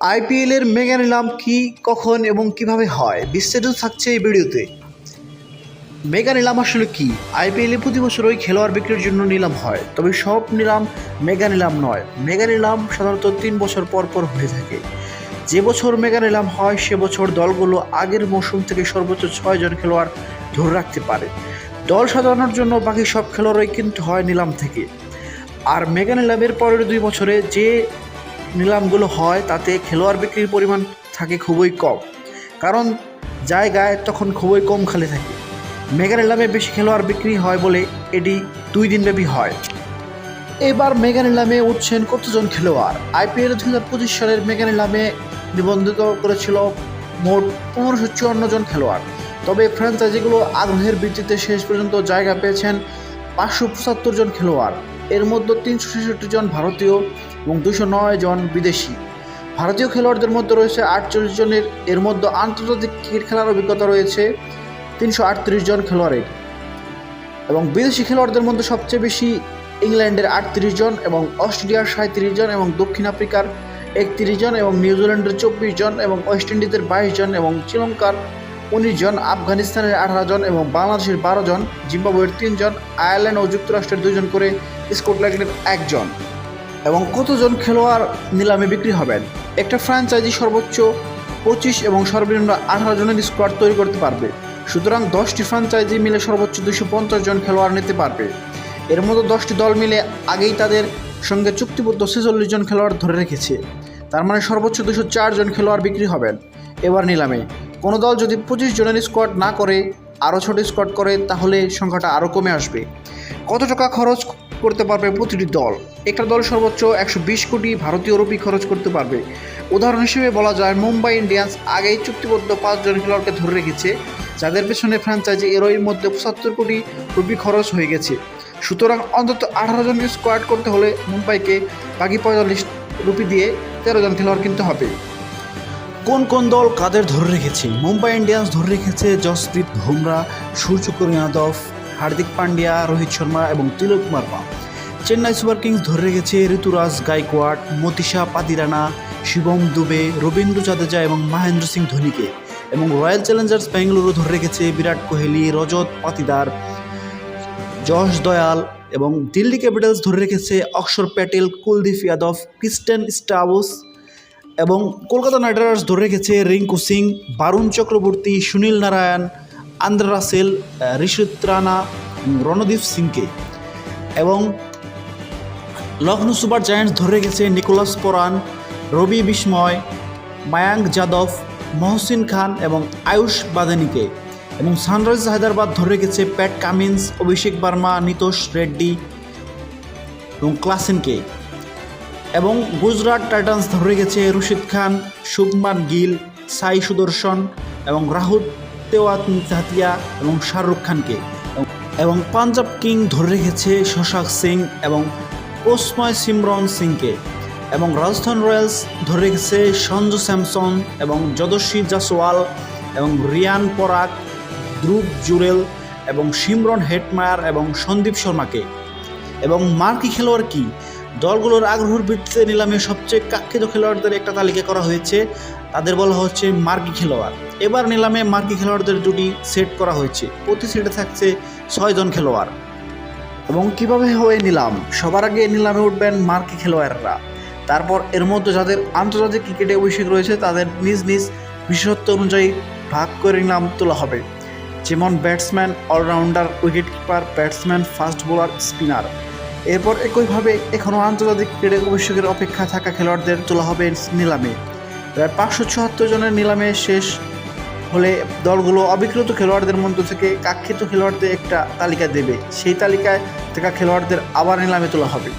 IPL এর mega নিলাম কি, কখন এবং কিভাবে হয় বিস্তারিত থাকছে এই ভিডিওতে। মেগা নিলাম আসলে কি? আইপিএল এ প্রতি বছরই খেলোয়াড় বিক্রির জন্য নিলাম হয়, তবে সব নিলাম মেগা নিলাম নয়। মেগা নিলাম সাধারণত 3 বছর পর পর হয়ে থাকে। যে বছর মেগা নিলাম হয় সে বছর দলগুলো আগের মৌসুম থেকে সর্বোচ্চ 6 জন খেলোয়াড় ধরে রাখতে পারে। দল সাজানোর জন্য বাকি সব খেলোয়াড়ই কিন্তু হয় নিলাম থেকে। আর মেগা নিলামের পরের 2 বছরে যে নিলামগুলো হয় তাতে খেলোয়াড় বিক্রির পরিমাণ থাকে খুবই কম, কারণ জায়গায় তখন খুবই কম খালি থাকে। মেগা নিলামে বেশি খেলোয়াড় বিক্রি হয় বলে এটি 2 দিনব্যাপী হয়। এবার মেগা নিলামে উঠছেন কতজন খেলোয়াড়? আইপিএল 2025 সালের মেগা নিলামে নিবন্ধিত করেছিল মোট 1554 জন খেলোয়াড়, তবে ফ্র্যাঞ্চাইজিগুলো আগ্রহের ভিত্তিতে শেষ পর্যন্ত জায়গা পেয়েছেন 575 জন খেলোয়াড়। এর মধ্যে 366 জন ভারতীয় এবং 209 জন বিদেশি। ভারতীয় খেলোয়াড়দের মধ্যে রয়েছে 48 জনের, এর মধ্যে আন্তর্জাতিক ক্রিকেট খেলার অভিজ্ঞতা রয়েছে 338 জন খেলোয়াড়ের। এবং বিদেশি খেলোয়াড়দের মধ্যে সবচেয়ে বেশি ইংল্যান্ডের 38 জন এবং অস্ট্রেলিয়ার 37 জন এবং দক্ষিণ আফ্রিকার 31 জন এবং নিউজিল্যান্ডের 24 জন এবং ওয়েস্ট ইন্ডিজের 22 জন এবং শ্রীলঙ্কার 19 জন, আফগানিস্তানের 18 জন এবং বাংলাদেশের 12 জন, জিম্বাবুয়ের 3 জন, আয়ারল্যান্ড ও যুক্তরাষ্ট্রের 2 জন করে, স্কটল্যান্ডের 1 জন। এবং কতজন খেলোয়াড় নিলামে বিক্রি হবেন? একটা ফ্র্যাঞ্চাইজি সর্বোচ্চ 25 এবং সর্বনিম্ন 18 জনের স্কোয়াড তৈরি করতে পারবে। সুতরাং 10টি ফ্র্যাঞ্চাইজি মিলে সর্বোচ্চ 250 জন খেলোয়াড় নিতে পারবে। এর মধ্যে 10টি দল মিলে আগেই তাদের সঙ্গে চুক্তিবদ্ধ 46 জন খেলোয়াড় ধরে রেখেছে। তার মানে সর্বোচ্চ 204 জন খেলোয়াড় বিক্রি হবেন এবার নিলামে। কোনো দল যদি 25 জনের স্কোয়াড না করে আরও ছোট স্কোয়াড করে তাহলে সংখ্যাটা আরও কমে আসবে। কত টাকা খরচ করতে পারবে প্রতিটি দল? একটা দল সর্বোচ্চ 120 কোটি ভারতীয় রুপি খরচ করতে পারবে। উদাহরণ হিসেবে বলা যায় মুম্বাই ইন্ডিয়ান্স আগেই চুক্তিবদ্ধ 5 জন খেলোয়াড়কে ধরে রেখেছে, যাদের পেছনে ফ্র্যাঞ্চাইজি এরই মধ্যে 75 কোটি রুপি খরচ হয়ে গেছে। সুতরাং অন্তত 18 জন স্কোয়াড করতে হলে মুম্বাইকে বাকি 45 রুপি দিয়ে 13 জন খেলোয়াড় কিনতে হবে। কোন কোন দল কাদের ধরে রেখেছে? মুম্বাই ইন্ডিয়ান্স ধরে রেখেছে জসপ্রীত বুমরা, সূর্যকুমার যাদব, হার্দিক পান্ডিয়া, রোহিত শর্মা এবং তিলক মার্মা। চেন্নাই সুপার কিংস ধরে রেখেছে ঋতুরাজ গাইকোয়াড, মতিশা পাতিরানা, শিবম দুবে, রবীন্দ্র জাদেজা এবং মহেন্দ্র সিং ধোনিকে। এবং রয়্যাল চ্যালেঞ্জার্স ব্যাঙ্গালুরু ধরে রেখেছে বিরাট কোহলি, রজত পাতিদার, যশ দয়াল। এবং দিল্লি ক্যাপিটালস ধরে রেখেছে অক্ষর প্যাটেল, কুলদীপ যাদব, ক্রিস্টেন স্টাবস। এবং কলকাতা নাইট রাইডার্স ধরে রেখেছে রিঙ্কু সিং, বারুণ চক্রবর্তী, সুনীল নারায়ণ, আন্দ্রে রাসেল, ঋষিত রানা, রণদীপ সিংকে। এবং লখনৌ সুপার জায়ান্টস ধরে রেখেছে নিকোলাস পোরান, রবি বিস্ময়, মায়াঙ্ক যাদব, মহসিন খান এবং আয়ুষ বাদানিকে। এবং সানরাইজার্স হায়দ্রাবাদ ধরে রেখেছে প্যাট কামিন্স, অভিষেক বার্মা, নিতোষ রেড্ডি এবং ক্লাসেনকে। এবং গুজরাট টাইটান্স ধরে রেখেছে রশিদ খান, শুভমান গিল, সাই সুদর্শন এবং রাহুল তেওয়াতিয়া এবং শাহরুখ খানকে। এবং পাঞ্জাব কিং ধরে রেখেছে শশাঙ্ক সিং এবং ওসময় সিমরন সিংকে। এবং রাজস্থান রয়্যালস ধরে রেখেছে সঞ্জু স্যামসন এবং যশস্বী জাসওয়াল এবং রিয়ান পরাগ, ধ্রুব জুরেল এবং সিমরন হেটমায়ার এবং সন্দীপ শর্মাকে। এবং মার্কি খেলোয়াড় কি? দলগুলোর আগ্রহের ভিত্তিতে নিলামে সবচেয়ে কাঙ্ক্ষিত খেলোয়াড়দের একটা তালিকা করা হয়েছে, তাদের বলা হচ্ছে মার্কি খেলোয়াড়। এবার নিলামে মার্কি খেলোয়াড়দের জুটি সেট করা হয়েছে, প্রতি সেটে থাকছে 6 জন খেলোয়াড়। এবং কিভাবে হয় নিলাম? সবার আগে নিলামে উঠবেন মার্কি খেলোয়াড়রা, তারপর এর মধ্যে যাদের আন্তর্জাতিক ক্রিকেটে অভিষেক রয়েছে তাদের নিজ নিজ বিশেষত্ব অনুযায়ী ভাগ করে নিলাম তোলা হবে, যেমন batsman, all rounder, wicket keeper, batsman, fast bowler, spinner. এরপর একইভাবে এখনও আন্তর্জাতিক ক্রিকেটে অভিষেকের অপেক্ষায় থাকা খেলোয়াড়দের তোলা হবে নিলামে। প্রায় 574 জনের নিলামে শেষ হলে দলগুলো অবিক্রিত খেলোয়াড়দের মধ্য থেকে কাঙ্ক্ষিত খেলোয়াড়দের একটা তালিকা দেবে, সেই তালিকায় থাকা খেলোয়াড়দের আবার নিলামে তোলা হবে।